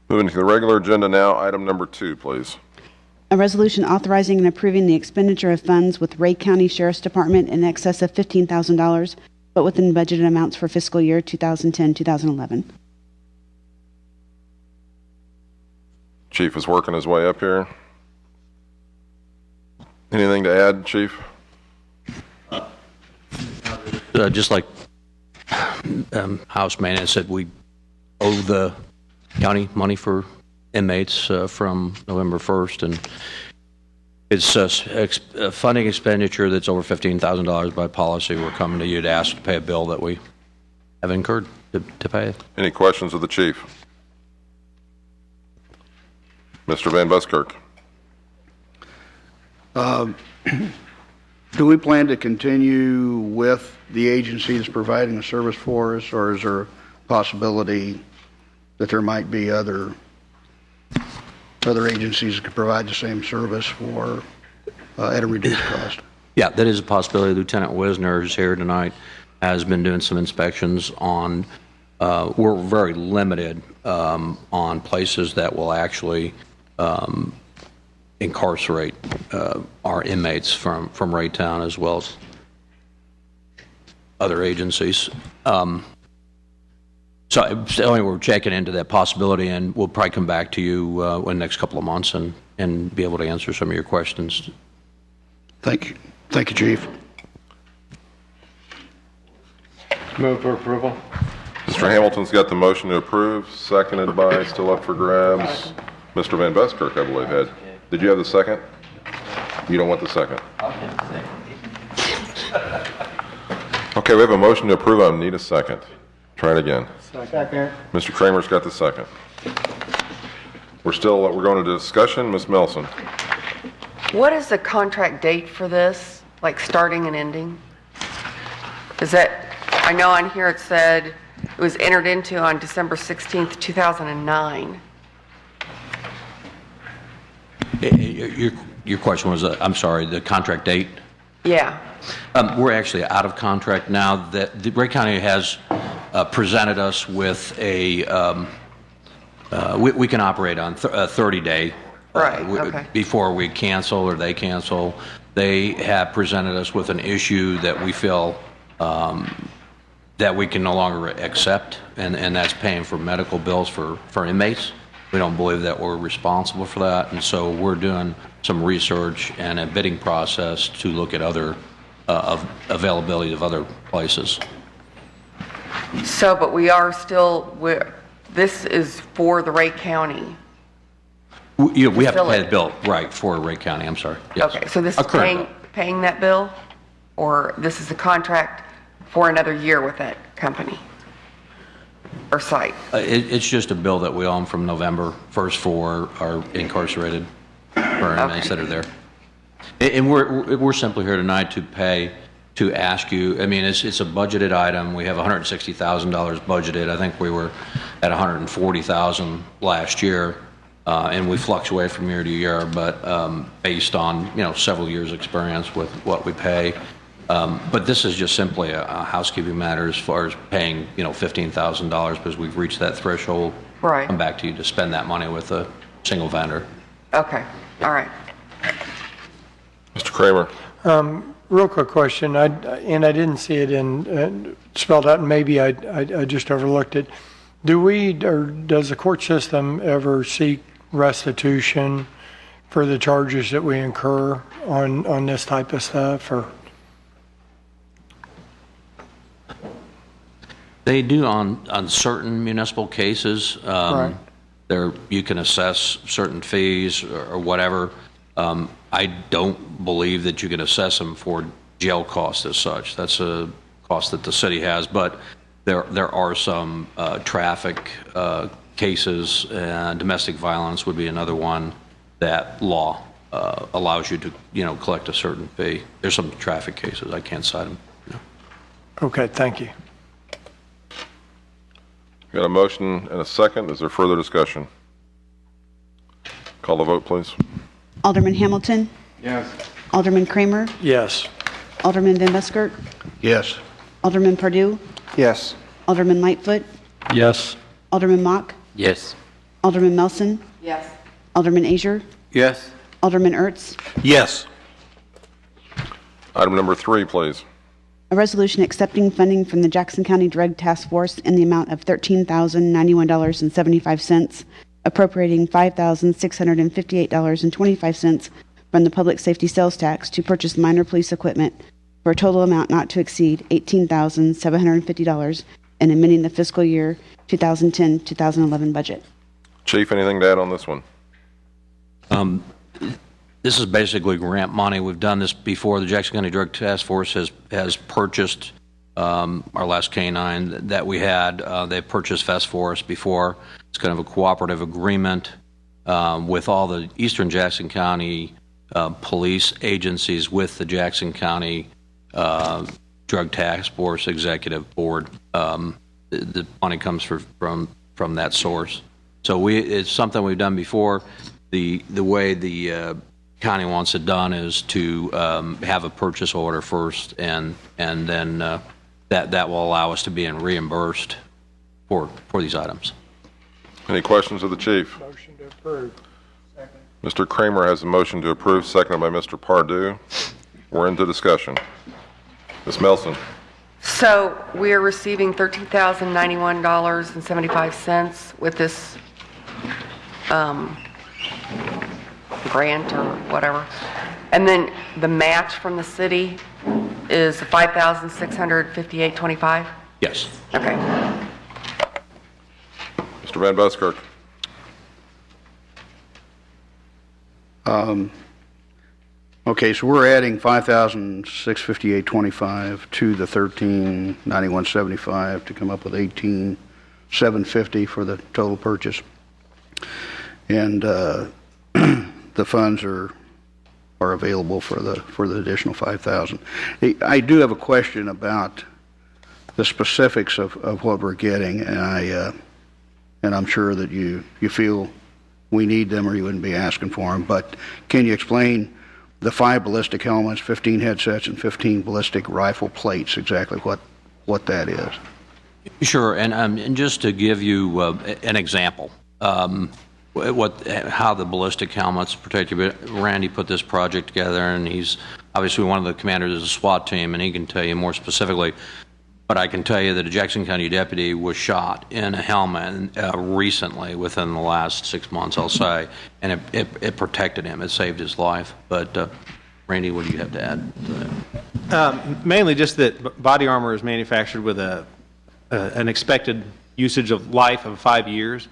Moving to the regular agenda now, item number 2, please. A resolution authorizing and approving the expenditure of funds with Ray County Sheriff's Department in excess of $15,000, but within budgeted amounts for fiscal year 2010-2011. Chief is working his way up here. Anything to add, Chief? Just like House Maintenance said, we owe the county money for inmates from November 1st, and it's a funding expenditure that's over $15,000 by policy. We're coming to you to ask to pay a bill that we have incurred to pay. Any questions of the Chief? Mr. Van Buskirk. Do we plan to continue with the agency that's providing the service for us, or is there a possibility that there might be other agencies that could provide the same service for at a reduced cost? Yeah, that is a possibility. Lieutenant Wisner, who's here tonight, has been doing some inspections on. We're very limited on places that will actually incarcerate our inmates from Raytown, as well as other agencies. So anyway, we're checking into that possibility, and we'll probably come back to you in the next couple of months and be able to answer some of your questions. Thank you. Thank you, Chief. Move for approval. Mr. Hamilton's got the motion to approve, seconded by, still up for grabs, Mr. Van Buskirk, I believe, had. Did you have the second? You don't want the second? Okay, we have a motion to approve. I need a second. Try it again. Second. Mr. Kramer's got the second. We're going to discussion. Ms. Melson. What is the contract date for this, like starting and ending? Is that, I know on here it said it was entered into on December 16th, 2009. Your question was, I'm sorry, the contract date? Yeah. We're actually out of contract now. The Ray County has presented us with a, we can operate on a 30-day. Right, okay. Before we cancel or they cancel. They have presented us with an issue that we feel that we can no longer accept, and that's paying for medical bills for inmates. We don't believe that we're responsible for that, and so we're doing some research and a bidding process to look at other availability of other places. So, but we are still, this is for the Ray County. We have to pay the bill, right, for Ray County, I'm sorry. Yes. Okay, so this is paying that bill, or this is a contract for another year with that company or site? It's just a bill that we owe them from November 1st for our incarcerated for inmates that are there. And we're simply here tonight to ask you, I mean, it's a budgeted item. We have $160,000 budgeted. I think we were at $140,000 last year. And we fluctuate from year to year, but based on several years' experience with what we pay. But this is just simply a housekeeping matter as far as paying $15,000 because we've reached that threshold. Right. Come back to you to spend that money with a single vendor. Okay. All right. Mr. Kramer. Real quick question, I didn't see it in spelled out, and maybe I just overlooked it. Does the court system ever seek restitution for the charges that we incur on this type of stuff, or? They do on certain municipal cases. Right. You can assess certain fees or whatever. I don't believe that you can assess them for jail costs as such. That's a cost that the city has, but there are some traffic cases, and domestic violence would be another one that law allows you to collect a certain fee. There's some traffic cases. I can't cite them. No. Okay, thank you. Got a motion and a second. Is there further discussion? Call the vote, please. Alderman Hamilton? Yes. Alderman Kramer? Yes. Alderman Van Buskirk? Yes. Alderman Pardue? Yes. Alderman Lightfoot? Yes. Alderman Mock? Yes. Alderman Melson, Yes. Alderman Azier, Yes. Alderman Ertz. Yes. Item number 3, please. A resolution accepting funding from the Jackson County Drug Task Force in the amount of $13,091.75, appropriating $5,658.25 from the public safety sales tax to purchase minor police equipment for a total amount not to exceed $18,750 and amending the fiscal year 2010-2011 budget. Chief, anything to add on this one? This is basically grant money. We've done this before. The Jackson County Drug Task Force has purchased our last K-9 that we had. They purchased Vest for us before. It's kind of a cooperative agreement with all the Eastern Jackson County police agencies with the Jackson County Drug Task Force Executive Board. The money comes from that source. So it's something we've done before. The way the county wants it done is to have a purchase order first, and then that will allow us to be reimbursed for these items. Any questions of the chief? Motion to approve. Mr. Kramer has a motion to approve, seconded by Mr. Pardue. We're into discussion. Ms. Melson. So we are receiving $13,091.75 with this grant or whatever. And then the match from the city is $5,658.25? Yes. Okay. Mr. Van Buskirk. Okay, so we're adding $5,658.25 to the $13,991.75 to come up with $18,750 for the total purchase. And the funds are available for the additional $5,000. I do have a question about the specifics of what we're getting, and I'm sure that you feel we need them or you wouldn't be asking for them. But can you explain the 5 ballistic helmets, 15 headsets, and 15 ballistic rifle plates, exactly what that is? Sure, and just to give you an example, how the ballistic helmets protect you. Randy put this project together, and he's obviously one of the commanders of the SWAT team, and he can tell you more specifically. But I can tell you that a Jackson County deputy was shot in a helmet recently, within the last 6 months, I'll say, and it protected him. It saved his life. But Randy, what do you have to add to that? Mainly just that body armor is manufactured with an expected usage of life of 5 years.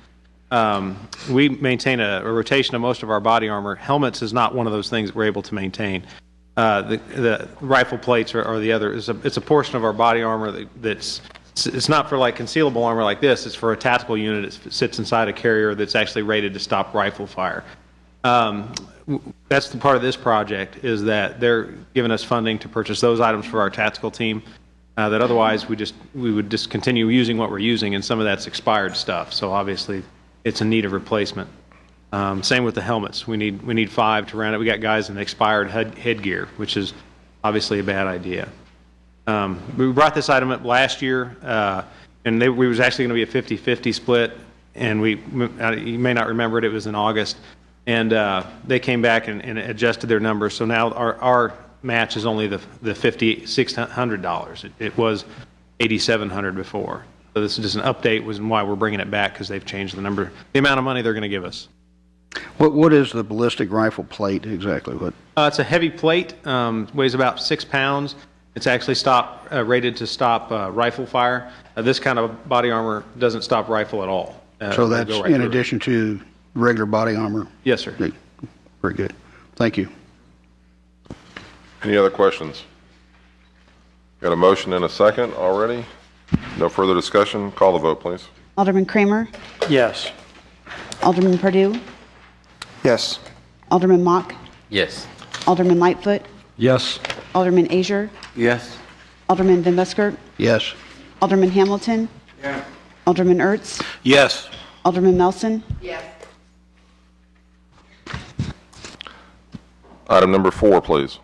We maintain a rotation of most of our body armor. Helmets is not one of those things that we're able to maintain. The rifle plates are the other. It's a portion of our body armor it's not for like concealable armor like this. It's for a tactical unit. It sits inside a carrier that's actually rated to stop rifle fire. That's the part of this project, is that they're giving us funding to purchase those items for our tactical team. That otherwise we would just continue using what we're using, and some of that's expired stuff. So obviously it's in need of replacement. Same with the helmets. We need 5 to round it. We got guys in expired headgear, which is obviously a bad idea. We brought this item up last year, and we was actually going to be a 50-50 split. And you may not remember it. It was in August, and they came back and adjusted their numbers. So now our match is only the $5,600. It was $8,700 before. So this is just an update, was why we're bringing it back, because they've changed the amount of money they're going to give us. What is the ballistic rifle plate exactly? It's a heavy plate, weighs about 6 pounds. It's actually rated to stop rifle fire. This kind of body armor doesn't stop rifle at all. So that's in addition to regular body armor? Yes, sir. Very good. Thank you. Any other questions? Got a motion and a second already? No further discussion. Call the vote, please. Alderman Kramer, Yes. Alderman Purdue, Yes. Alderman Mock, Yes. Alderman Lightfoot, Yes. Alderman Azier, Yes. Alderman Van Buskirk, Yes. Alderman Hamilton, Alderman Ertz, Yes. Alderman Melson, Yes. Item number 4, please.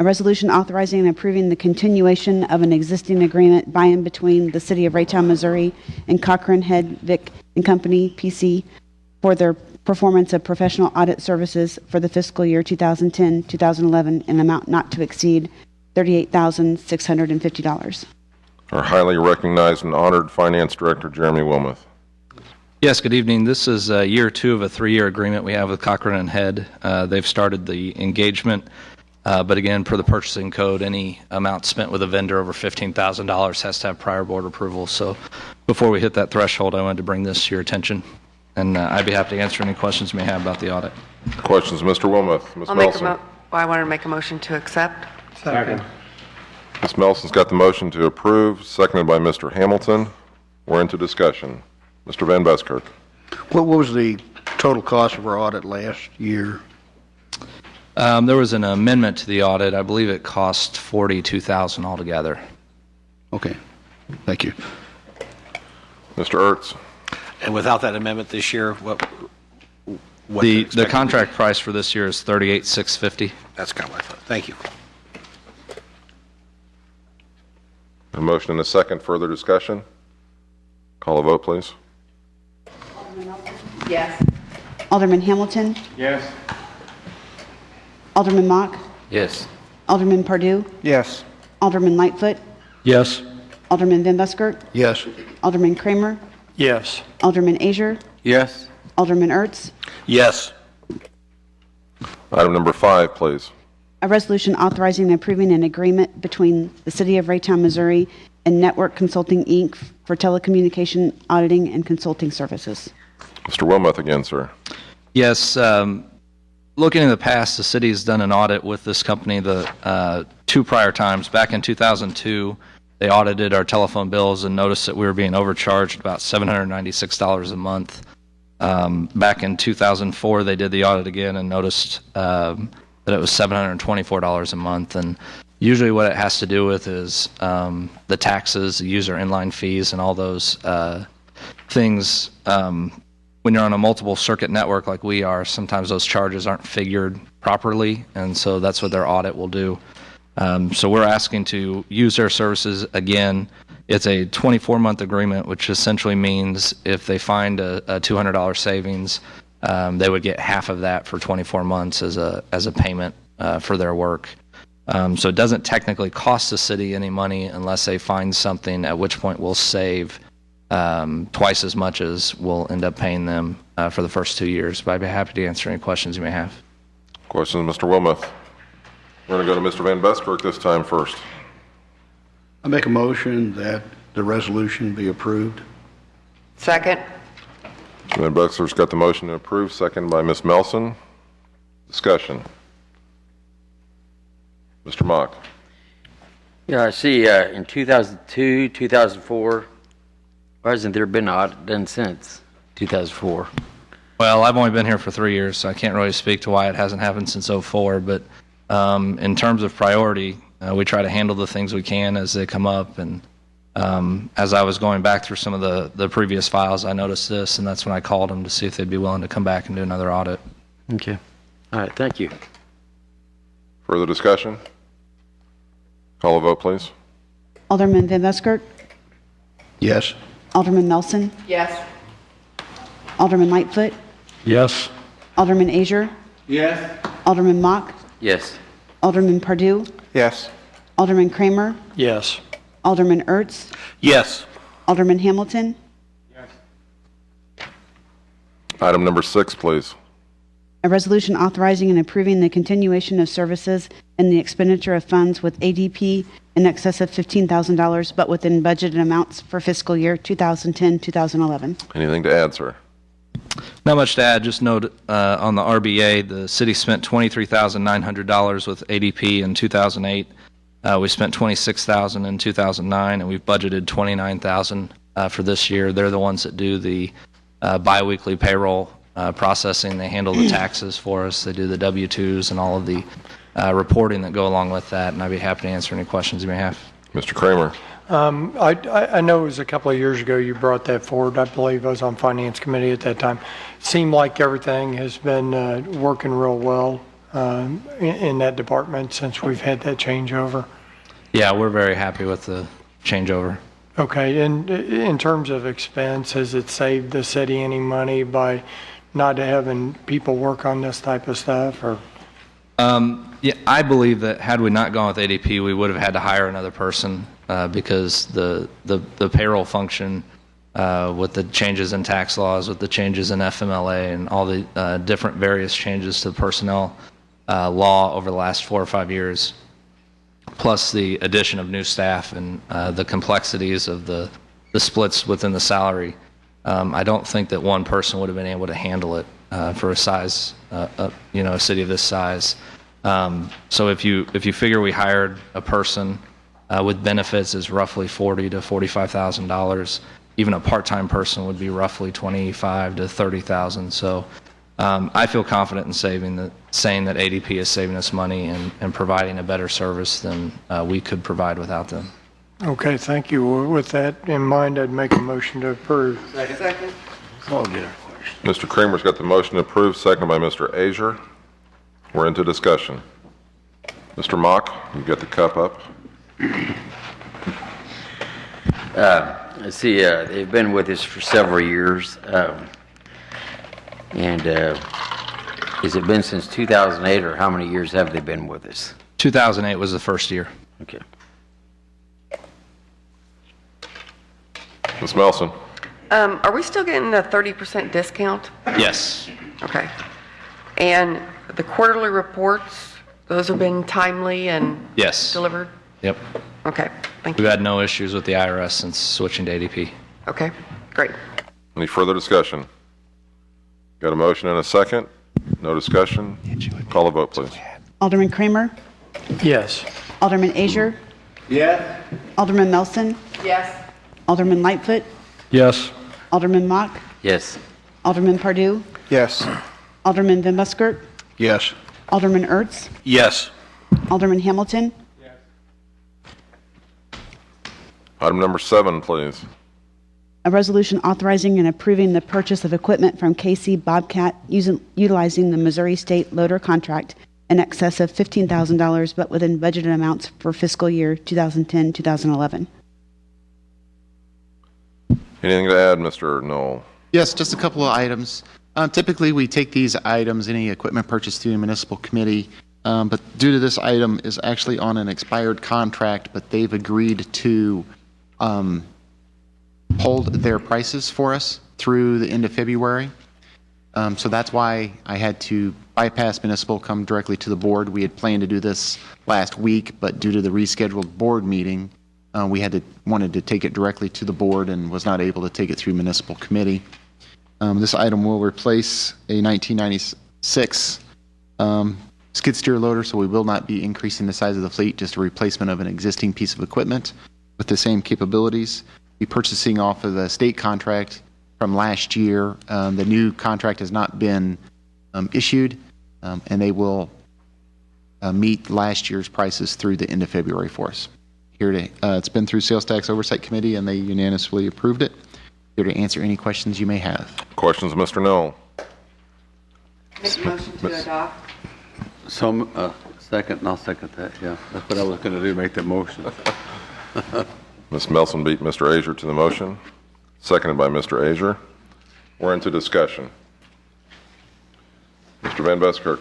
a resolution authorizing and approving the continuation of an existing agreement by and between the City of Raytown, Missouri and Cochran, Head, Vick and Company, P.C., for their performance of professional audit services for the fiscal year 2010-2011 in an amount not to exceed $38,650. Our highly recognized and honored Finance Director, Jeremy Wilmoth. Yes, good evening. This is year 2 of a 3-year agreement we have with Cochran and Head. They've started the engagement, but again, per the purchasing code, any amount spent with a vendor over $15,000 has to have prior board approval. So before we hit that threshold, I wanted to bring this to your attention, and I'd be happy to answer any questions you may have about the audit. Questions, Mr. Wilmoth? Ms. Melson? I wanted to make a motion to accept. Second. Ms. Melson's got the motion to approve, seconded by Mr. Hamilton. We're into discussion. Mr. Van Buskirk. What was the total cost of our audit last year? There was an amendment to the audit. I believe it cost $42,000 altogether. Okay, thank you. Mr. Ertz. And without that amendment this year, what The contract price for this year is $38,650. That's kind of what I thought. Thank you. A motion and a second. Further discussion? Call a vote, please. Yes. Alderman Hamilton. Yes. Alderman Mock. Yes. Alderman Pardue. Yes. Alderman Lightfoot. Yes. Alderman Van Buskirk. Yes. Alderman Kramer. Yes. Alderman Azier. Yes. Alderman Ertz. Yes. Item number 5, please. A resolution authorizing and approving an agreement between the City of Raytown, Missouri and Network Consulting, Inc. for telecommunication auditing and consulting services. Mr. Wilmoth again, sir. Yes, looking in the past, the city has done an audit with this company the 2 prior times. Back in 2002, they audited our telephone bills and noticed that we were being overcharged about $796 a month. Back in 2004, they did the audit again and noticed that it was $724 a month. And usually what it has to do with is the taxes, the user inline fees, and all those things. When you're on a multiple circuit network like we are, sometimes those charges aren't figured properly, and so that's what their audit will do. So we're asking to use their services again. It's a 24-month agreement, which essentially means if they find a $200 savings, they would get half of that for 24 months as a payment for their work. So it doesn't technically cost the city any money unless they find something, at which point we'll save twice as much as we'll end up paying them for the first 2 years. But I'd be happy to answer any questions you may have. Questions, Mr. Wilmoth? We're going to go to Mr. Van Buskirk this time first. I make a motion that the resolution be approved. Second. Mr. Van Buskirk's got the motion to approve, seconded by Ms. Melson. Discussion. Mr. Mock. Yeah, I see in 2002, 2004, why hasn't there been an audit done since 2004? Well, I've only been here for 3 years, so I can't really speak to why it hasn't happened since '04. But in terms of priority, we try to handle the things we can as they come up. And as I was going back through some of the previous files, I noticed this, and that's when I called them to see if they'd be willing to come back and do another audit. Okay. All right, thank you. Further discussion? Call a vote, please. Alderman Van Buskirk. Yes. Alderman Melson. Yes. Alderman Lightfoot. Yes. Alderman Azier. Yes. Alderman Mock. Yes. Alderman Pardue. Yes. Alderman Kramer. Yes. Alderman Ertz. Yes. Alderman Hamilton. Item number 6, please. A resolution authorizing and approving the continuation of services and the expenditure of funds with ADP in excess of $15,000, but within budgeted amounts for fiscal year 2010-2011. Anything to add, sir? Not much to add. Just note on the RBA, the city spent $23,900 with ADP in 2008. We spent $26,000 in 2009, and we've budgeted $29,000 for this year. They're the ones that do the biweekly payroll processing. They handle the taxes for us. They do the W-2s and all of the reporting that go along with that, and I'd be happy to answer any questions you may have. Mr. Kramer. I know it was a couple of years ago you brought that forward. I believe I was on Finance Committee at that time. Seemed like everything has been working real well in that department since we've had that changeover. Yeah, we're very happy with the changeover. Okay, and in terms of expense, has it saved the city any money by not having people work on this type of stuff, or? Yeah, I believe that had we not gone with ADP, we would have had to hire another person because the payroll function with the changes in tax laws, with the changes in FMLA, and all the different various changes to the personnel law over the last 4 or 5 years, plus the addition of new staff and the complexities of the splits within the salary, I don't think that one person would have been able to handle it for a size, a city of this size. So if you figure we hired a person with benefits is roughly $40,000 to $45,000, even a part-time person would be roughly $25,000 to $30,000. So I feel confident in saying that ADP is saving us money and providing a better service than we could provide without them. Okay, thank you. With that in mind, I'd make a motion to approve. Second. Mr. Kramer's got the motion to approve, seconded by Mr. Azier. We're into discussion. Mr. Mock, you got the cup up. Let's see, they've been with us for several years. And has it been since 2008, or how many years have they been with us? 2008 was the first year. Okay. Ms. Melson. Are we still getting the 30% discount? Yes. Okay. And the quarterly reports, those have been timely and Yes. delivered? Yep. Okay, thank We've you. had no issues with the IRS since switching to ADP. Okay, great. Any further discussion? Got a motion and a second? No discussion? Call a vote, please. Alderman Kramer? Yes. Alderman Azier? Yes. Alderman Melson? Yes. Alderman Lightfoot? Yes. Alderman Mock? Yes. Alderman Pardue? Yes. Alderman Van Buskirk? Yes. Alderman Ertz? Yes. Alderman Hamilton? Item number 7, please. A resolution authorizing and approving the purchase of equipment from KC Bobcat utilizing the Missouri State Loader contract in excess of $15,000, but within budgeted amounts for fiscal year 2010-2011. Anything to add, Mr. Knoll? Yes, just a couple of items. Typically, we take these items, any equipment purchase, to the municipal committee, but due to this item is actually on an expired contract, but they've agreed to hold their prices for us through the end of February. So that's why I had to bypass municipal, come directly to the board. We had planned to do this last week, but due to the rescheduled board meeting, we wanted to take it directly to the board and was not able to take it through municipal committee. This item will replace a 1996 skid steer loader, so we will not be increasing the size of the fleet, just a replacement of an existing piece of equipment with the same capabilities. Be purchasing off of the state contract from last year. The new contract has not been issued, and they will meet last year's prices through the end of February for us. It's been through Sales Tax Oversight Committee, and they unanimously approved it. Here to answer any questions you may have. Questions, Mr. Knoll? Make a motion to adopt. So, second, and I'll second that, yeah. That's what I was going to do, make the motion. Ms. Melson beat Mr. Azier to the motion, seconded by Mr. Azier. We're into discussion. Mr. Van Buskirk.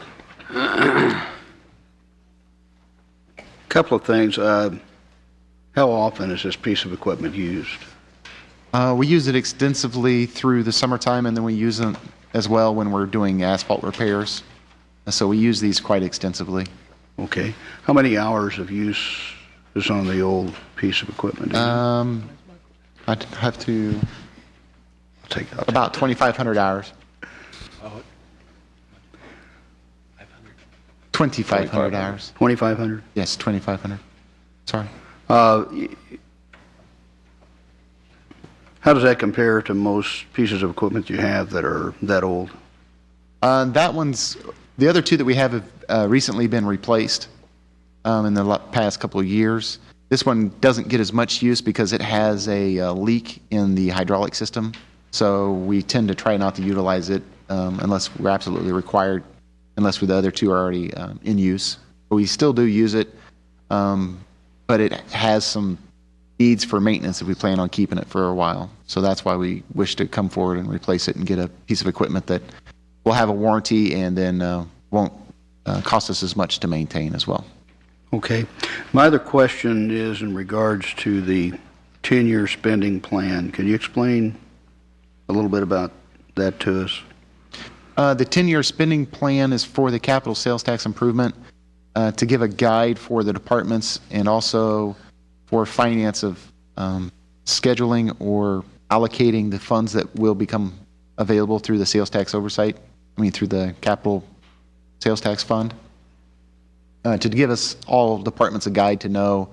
Couple of things. How often is this piece of equipment used? We use it extensively through the summertime, and then we use it as well when we're doing asphalt repairs. So we use these quite extensively. Okay. How many hours of use is on the old piece of equipment? I'd have to take about 2,500 hours. 2,500 hours. 2,500? Yes, 2,500. Sorry. How does that compare to most pieces of equipment you have that are that old? The other two that we have recently been replaced in the past couple of years. This one doesn't get as much use because it has a leak in the hydraulic system. So we tend to try not to utilize it unless we're absolutely required, unless the other two are already in use. But we still do use it, but it has some needs for maintenance if we plan on keeping it for a while. So that's why we wish to come forward and replace it and get a piece of equipment that will have a warranty and then won't cost us as much to maintain as well. Okay. My other question is in regards to the 10-year spending plan. Can you explain a little bit about that to us? The 10-year spending plan is for the capital sales tax improvement to give a guide for the departments and also for finance of scheduling or allocating the funds that will become available through the sales tax oversight, through the capital sales tax fund, to give us all departments a guide to know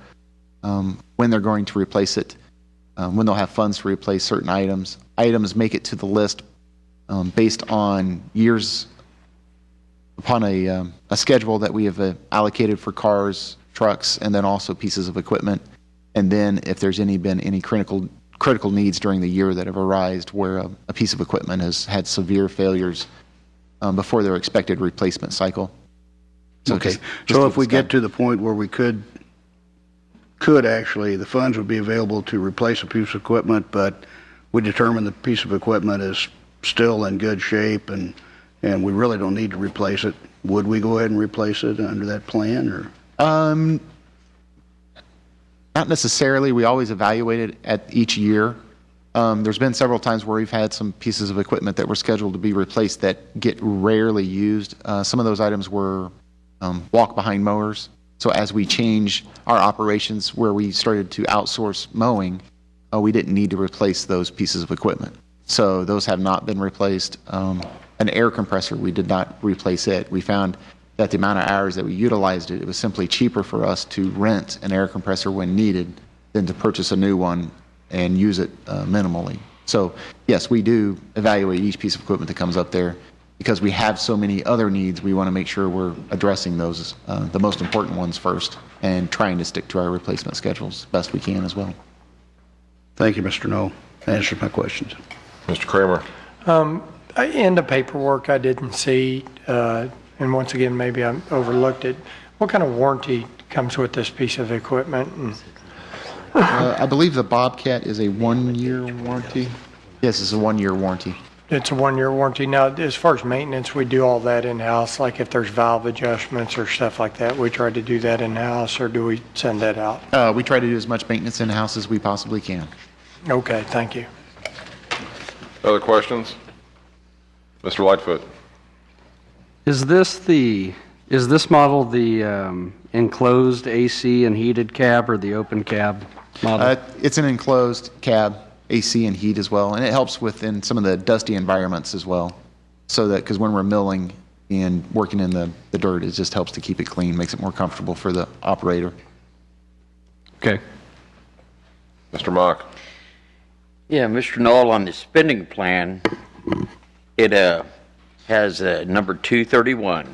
when they're going to replace it, when they'll have funds to replace certain items. Items make it to the list based on years, upon a schedule that we have allocated for cars, trucks, and then also pieces of equipment. And then if there's been any critical needs during the year that have arisen where a piece of equipment has had severe failures before their expected replacement cycle. Okay. So if we get to the point where we could actually, the funds would be available to replace a piece of equipment, but we determine the piece of equipment is still in good shape and we really don't need to replace it, would we go ahead and replace it under that plan? Or? Not necessarily. We always evaluate it at each year. There's been several times where we've had some pieces of equipment that were scheduled to be replaced that get rarely used. Some of those items were walk-behind mowers. So as we change our operations where we started to outsource mowing, we didn't need to replace those pieces of equipment. So those have not been replaced. An air compressor, we did not replace it. We found that the amount of hours that we utilized it, it was simply cheaper for us to rent an air compressor when needed than to purchase a new one and use it minimally. So yes, we do evaluate each piece of equipment that comes up there because we have so many other needs. We want to make sure we're addressing those, the most important ones first, and trying to stick to our replacement schedules best we can as well. Thank you, Mr. Knoll. Answered my questions. Mr. Kramer. In the paperwork, I didn't see, and once again, maybe I overlooked it. What kind of warranty comes with this piece of equipment? I believe the Bobcat is a 1-year warranty. Yes, it's a 1-year warranty. It's a 1-year warranty. Now, as far as maintenance, we do all that in-house, like if there's valve adjustments or stuff like that, we try to do that in-house, or do we send that out? We try to do as much maintenance in-house as we possibly can. Okay, thank you. Other questions? Mr. Lightfoot. Is this model the enclosed AC and heated cab or the open cab model? It's an enclosed cab, AC and heat as well, and it helps within some of the dusty environments as well. So that, because when we're milling and working in the dirt, it just helps to keep it clean, makes it more comfortable for the operator. Okay. Mr. Mock. Yeah, Mr. Knoll, on the spending plan, it has number 231,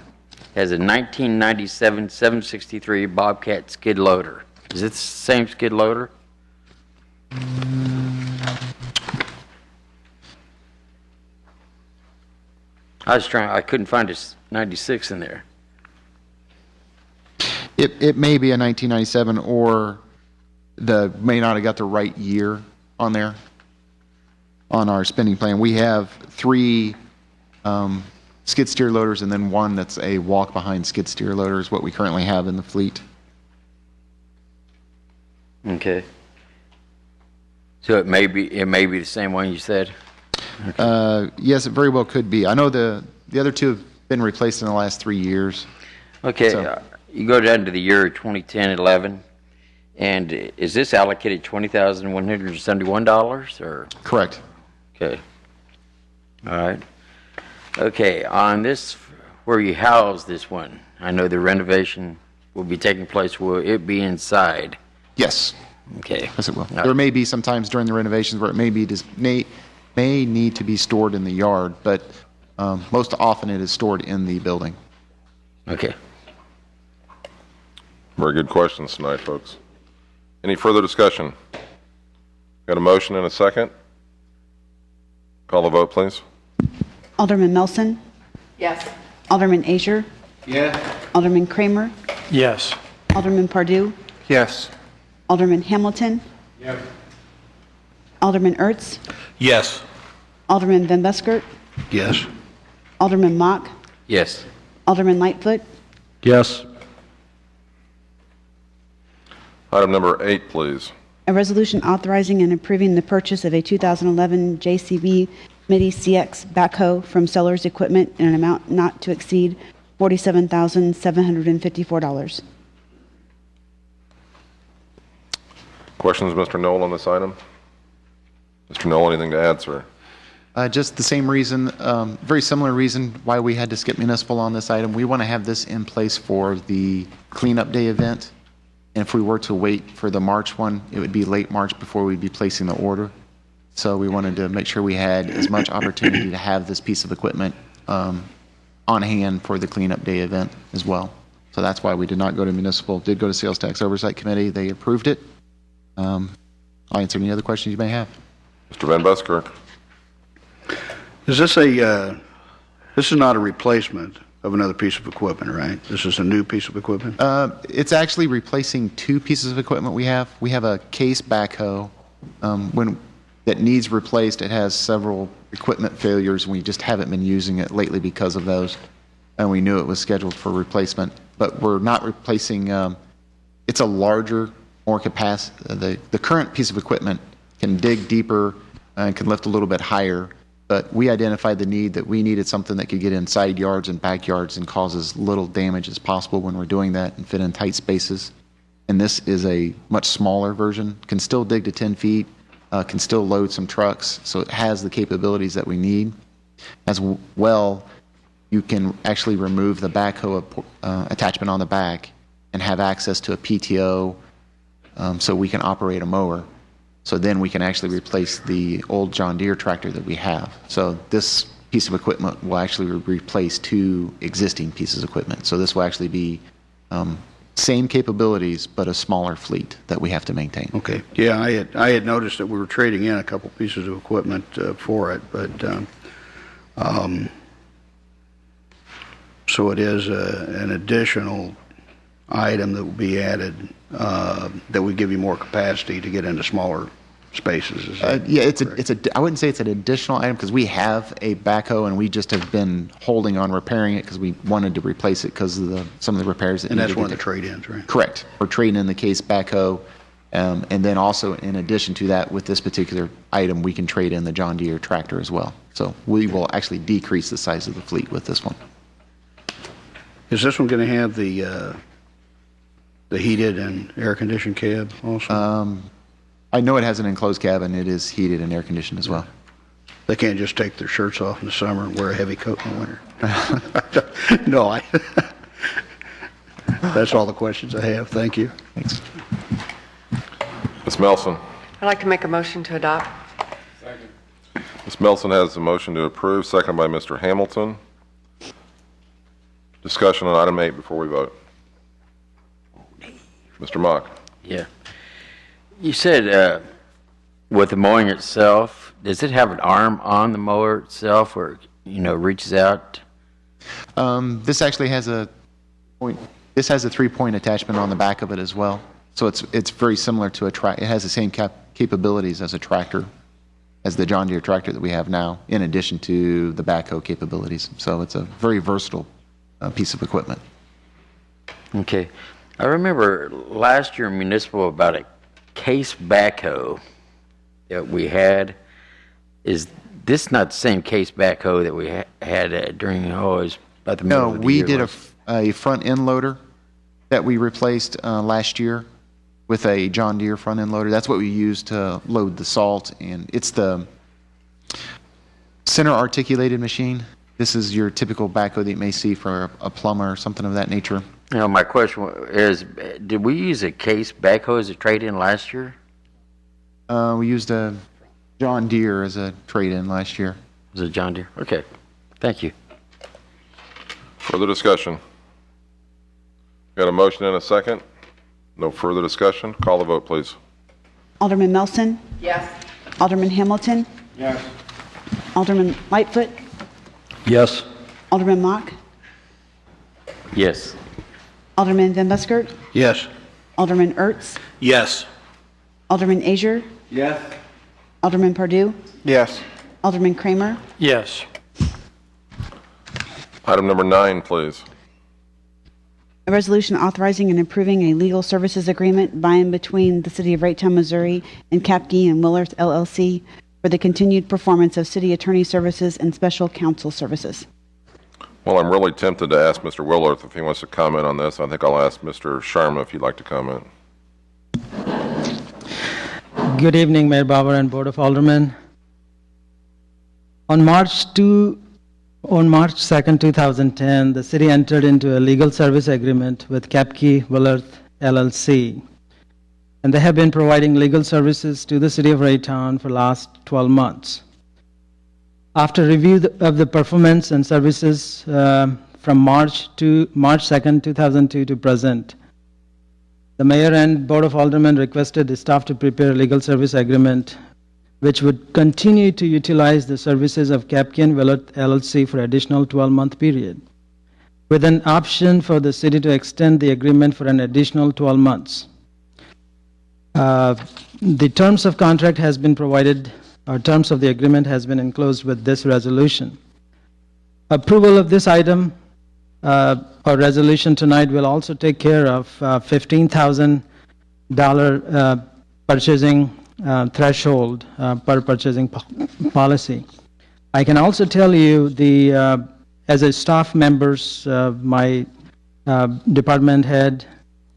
has a 1997 763 Bobcat skid loader. Is it the same skid loader? I couldn't find a 96 in there. It may be a 1997 or may not have got the right year on there on our spending plan. We have 3 skid steer loaders and then 1 that's a walk-behind skid steer loader is what we currently have in the fleet. Okay. So it may be the same one you said? Okay. Yes, it very well could be. I know the other 2 have been replaced in the last 3 years. Okay. So. You go down to the year 2010-11, and is this allocated $20,171 or? Correct. Okay. All right. Okay, on this, where you house this one, I know the renovation will be taking place. Will it be inside? Yes. Okay. Yes, it will. There may be some times during the renovations where it may need to be stored in the yard, but most often it is stored in the building. Okay. Very good questions tonight, folks. Any further discussion? Got a motion and a second? Call the vote, please. Alderman Melson? Yes. Alderman Azier? Yes. Alderman Kramer? Yes. Alderman Pardue? Yes. Alderman Hamilton? Yes. Alderman Ertz? Yes. Alderman Van Buskert? Yes. Alderman Mock, Yes. Alderman Lightfoot, Yes. Item number 8, please. a resolution authorizing and approving the purchase of a 2011 JCB MIDI CX backhoe from Sellers Equipment in an amount not to exceed $47,754. Questions, Mr. Knoll, on this item? Mr. Knoll, anything to add, sir? Just the same reason, very similar reason why we had to skip municipal on this item. We want to have this in place for the cleanup day event. And if we were to wait for the March one, it would be late March before we'd be placing the order. So we wanted to make sure we had as much opportunity to have this piece of equipment on hand for the cleanup day event as well. So that's why we did not go to municipal. Did go to Sales Tax Oversight Committee. They approved it. I'll answer any other questions you may have. Mr. Van Buskirk. Is this this is not a replacement of another piece of equipment, right? This is a new piece of equipment? It's actually replacing two pieces of equipment we have. We have a case backhoe that needs replaced. It has several equipment failures, and we just haven't been using it lately because of those. And we knew it was scheduled for replacement. But we're not replacing, it's a larger, more capacity. The current piece of equipment can dig deeper and can lift a little bit higher. But we identified the need that we needed something that could get in side yards and backyards and cause as little damage as possible when we're doing that and fit in tight spaces. And this is a much smaller version, can still dig to 10 feet, can still load some trucks, so it has the capabilities that we need. As well, you can actually remove the backhoe attachment on the back and have access to a PTO so we can operate a mower. So then we can actually replace the old John Deere tractor that we have. So this piece of equipment will actually replace two existing pieces of equipment. So this will actually be same capabilities, but a smaller fleet that we have to maintain. Okay. Yeah, I had noticed that we were trading in a couple pieces of equipment for it, but so it is an additional item that will be added that would give you more capacity to get into smaller spaces. Yeah, I wouldn't say it's an additional item because we have a backhoe and we just have been holding on repairing it because we wanted to replace it because of some of the repairs that and need that's to one of get the trade-ins, right? Correct. We're trading in the case backhoe, and then also in addition to that, with this particular item, we can trade in the John Deere tractor as well. So we will actually decrease the size of the fleet with this one. Is this one going to have the heated and air-conditioned cab also? I know it has an enclosed cab, and it is heated and air-conditioned as well. They can't just take their shirts off in the summer and wear a heavy coat in the winter. No, that's all the questions I have. Thank you. Thanks. Ms. Melson. I'd like to make a motion to adopt. Ms. Melson has the motion to approve, seconded by Mr. Hamilton. Discussion on item 8 before we vote. Mr. Mock. Yeah. You said with the mowing itself, does it have an arm on the mower itself or, reaches out? This actually has a point. This has a 3-point attachment on the back of it as well. So it's very similar to a tractor. It has the same capabilities as a tractor, as the John Deere tractor that we have now, in addition to the backhoe capabilities. So it's a very versatile piece of equipment. Okay. I remember last year in municipal about a case backhoe that we had. Is this not the same case backhoe that we had during about the middle of the year? No, we did a front end loader that we replaced last year with a John Deere front end loader. That's what we used to load the salt, and it's the center articulated machine. This is your typical backhoe that you may see for a plumber or something of that nature. My question is, did we use a case backhoe as a trade-in last year? We used a John Deere as a trade-in last year. Was it John Deere? Okay. Thank you. Further discussion? Got a motion and a second? No further discussion? Call the vote, please. Alderman Melson, Yes. Alderman Hamilton, Yes. Alderman Lightfoot, Yes. Alderman Mock, Yes. Alderman Van Buskirk, Yes. Alderman Ertz, Yes. Alderman Azier, Yes. Alderman Pardue, Yes. Alderman Kramer, Yes. Item number 9, please. A resolution authorizing and approving a legal services agreement by and between the City of Raytown, Missouri and Kapke and Willerth LLC for the continued performance of city attorney services and special counsel services. Well, I'm really tempted to ask Mr. Willerth if he wants to comment on this. I think I'll ask Mr. Sharma if you'd like to comment. Good evening, Mayor Bauer and Board of Aldermen. On March 2nd, 2010, the city entered into a legal service agreement with Kapke Willerth LLC, and they have been providing legal services to the city of Raytown for the last 12 months. After review of the performance and services from March 2nd, 2002 to present, the Mayor and Board of Aldermen requested the staff to prepare a legal service agreement which would continue to utilize the services of Kapke and Willerth LLC for additional 12-month period, with an option for the city to extend the agreement for an additional 12 months. The terms of contract has been provided, or terms of the agreement has been enclosed with this resolution. Approval of this item or resolution tonight will also take care of $15,000 purchasing threshold per purchasing policy. I can also tell you as a staff members, my department head,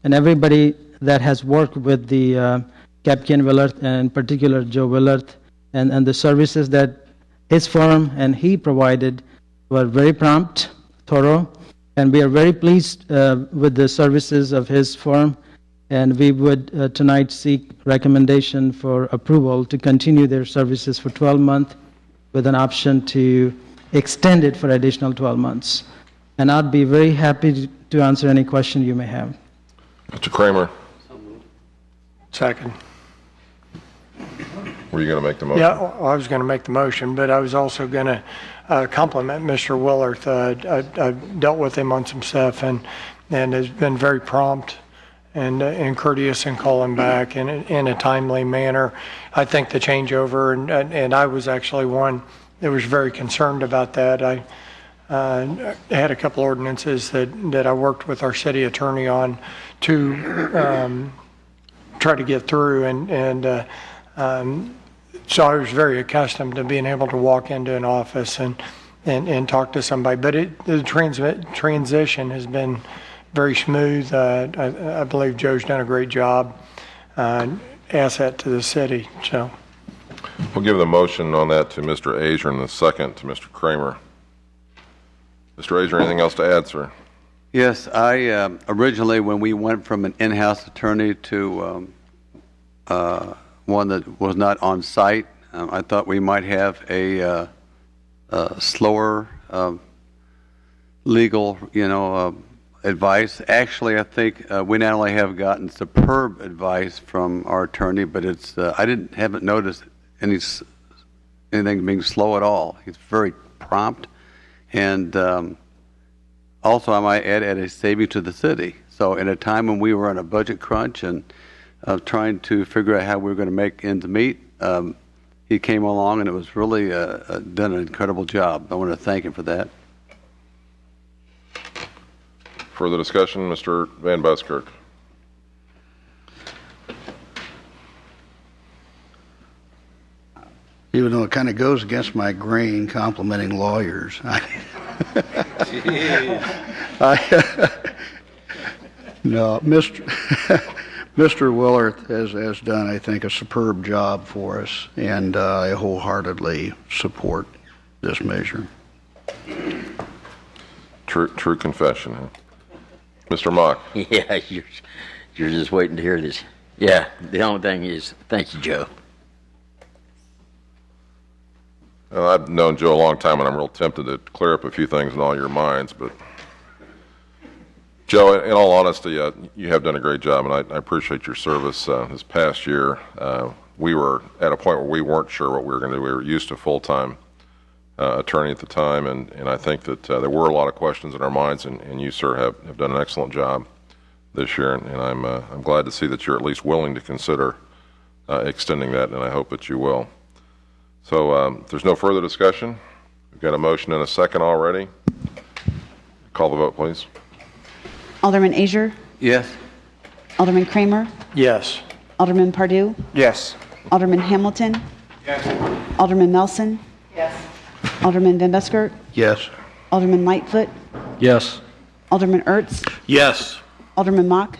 and everybody that has worked with the Kapke and Willerth, and in particular Joe Willerth, and the services that his firm and he provided were very prompt, thorough, and we are very pleased with the services of his firm, and we would tonight seek recommendation for approval to continue their services for 12 months with an option to extend it for additional 12 months. And I'd be very happy to answer any question you may have. Mr. Kramer. Second. Were you going to make the motion? Yeah, I was going to make the motion, but I was also going to compliment Mr. Willerth. I've dealt with him on some stuff and has been very prompt and courteous in calling back in a timely manner. I think the changeover, and I was actually one that was very concerned about that. I had a couple ordinances that I worked with our city attorney on to try to get through, and so I was very accustomed to being able to walk into an office and talk to somebody. But the transition has been very smooth. I believe Joe's done a great job, asset to the city. So we'll give the motion on that to Mr. Azer and the second to Mr. Kramer. Mr. Azer, anything else to add, sir? Yes, I originally, when we went from an in-house attorney to one that was not on site, I thought we might have a slower legal, advice. Actually, I think we not only have gotten superb advice from our attorney, but it's haven't noticed anything being slow at all. He's very prompt, and also I might add a saving to the city. So in a time when we were on a budget crunch and trying to figure out how we were going to make ends meet, he came along and it was really done an incredible job. I want to thank him for that. Further discussion, Mr. Van Buskirk. Even though it kind of goes against my grain complimenting lawyers. No, Mr. Willerth has done, I think, a superb job for us, and I wholeheartedly support this measure. True confession, huh? Mr. Mock. Yeah, you're just waiting to hear this. Yeah, the only thing is, thank you, Joe. Well, I've known Joe a long time, and I'm real tempted to clear up a few things in all your minds, but Joe, in all honesty, you have done a great job, and I appreciate your service this past year. We were at a point where we weren't sure what we were going to do. We were used to full-time attorney at the time, and I think that there were a lot of questions in our minds, and you, sir, have done an excellent job this year, and I'm glad to see that you're at least willing to consider extending that, and I hope that you will. So if there's no further discussion, we've got a motion and a second already. Call the vote, please. Alderman Azier? Yes. Alderman Kramer? Yes. Alderman Pardue? Yes. Alderman Hamilton? Yes. Alderman Nelson? Yes. Alderman Van Buskirk? Yes. Alderman Lightfoot? Yes. Alderman Ertz? Yes. Alderman Mock?